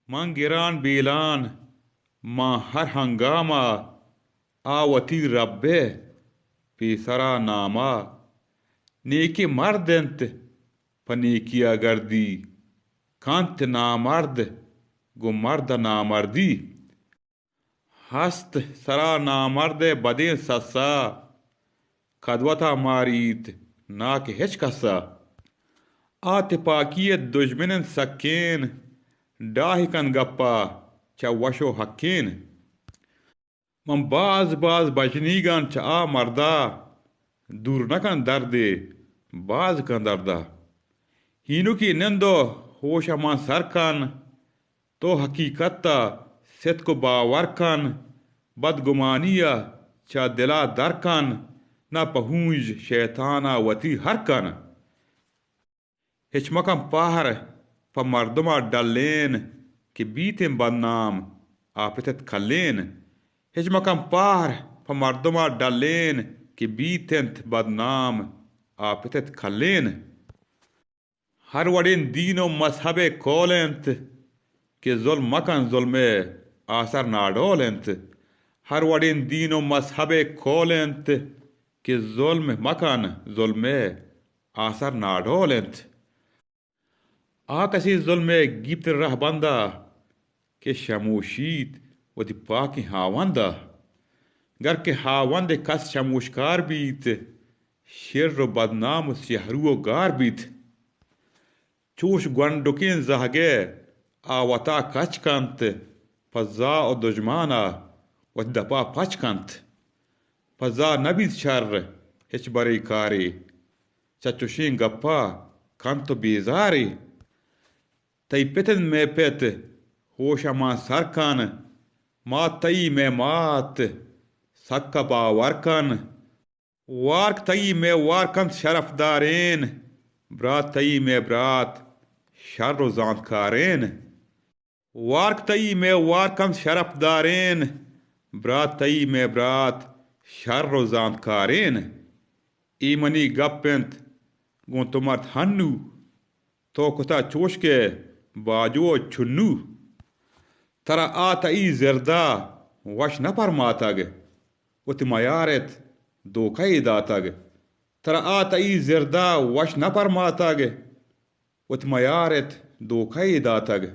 मां गिरान बीलान मां हर हंगामा आवती रब्बे पेसरा नामा नेकी मर्दंत पनेकिया गर्दी कांत नामर्द गो मर्द नामर्दी हस्त सरा नामर्द बदे ससा कदवता मारीत नाक हेच कसा आत पाकियत दुश्मन सकेन डाहिकन गप्पा चा वशो हकेन मन बाज बाज बचनीगन चा आ मर्दा दूर नकन दर्दे बाज कन दर्दा हीनु की नंदो होश अमान सरकन तो हकीकता सित को बावर कन बदगुमानिया चा दिला दरकन न पहुंज शैताना वती हरकन हिचमकम पहर प मर्दमा डलेन के बीतें बदनाम आपृत खलेन हिचमकम पहर प मर्दमा डलेन के बीतेंत बदनाम आपृत खलेन हर वड़िन दीनो मजहबे कोलेंत के जुल्म मकन जुल्मे आसर नाडोलेंत हर वड़िन दीनो मजहबे कोलेंत के जुल्म मकन जुल्मे आसर नाडोलेंत आ कसी जुल्मे गिप्त रह बंदा के शमूशीत वति पाकि हावंदा घर के हावंद कस शमूशकार बीत शेर बदनाम सिहरुओ गार बीत चूश गुंडुकिन जहगे आवता कचकंत फजा और दुजमाना वत दपा पचकंत फजा नबी शर हिच बरे कारी चचुशिन गप्पा कंत बेजारी तई पितन में पित होश अमा सरकन मा तई में मात सक्का बावरकन वार्क तई में वारकंत शरफदारेन ब्रात तई में ब्रात शर्रो जानकारेन वार्क तई में वारकंत शरफदारेन ब्रात तई में ब्रात शर्रो जानकारेन ईमनी गप्पेंत गो तुमर्थ हन्नू तो कुता चोश के बाजो छुन्नू तरा आता ई जरदा वश न परमातग उत मयारत दोखई दातग तरा आता ई जरदा वश न परमातग उत मयारत दोखई दातग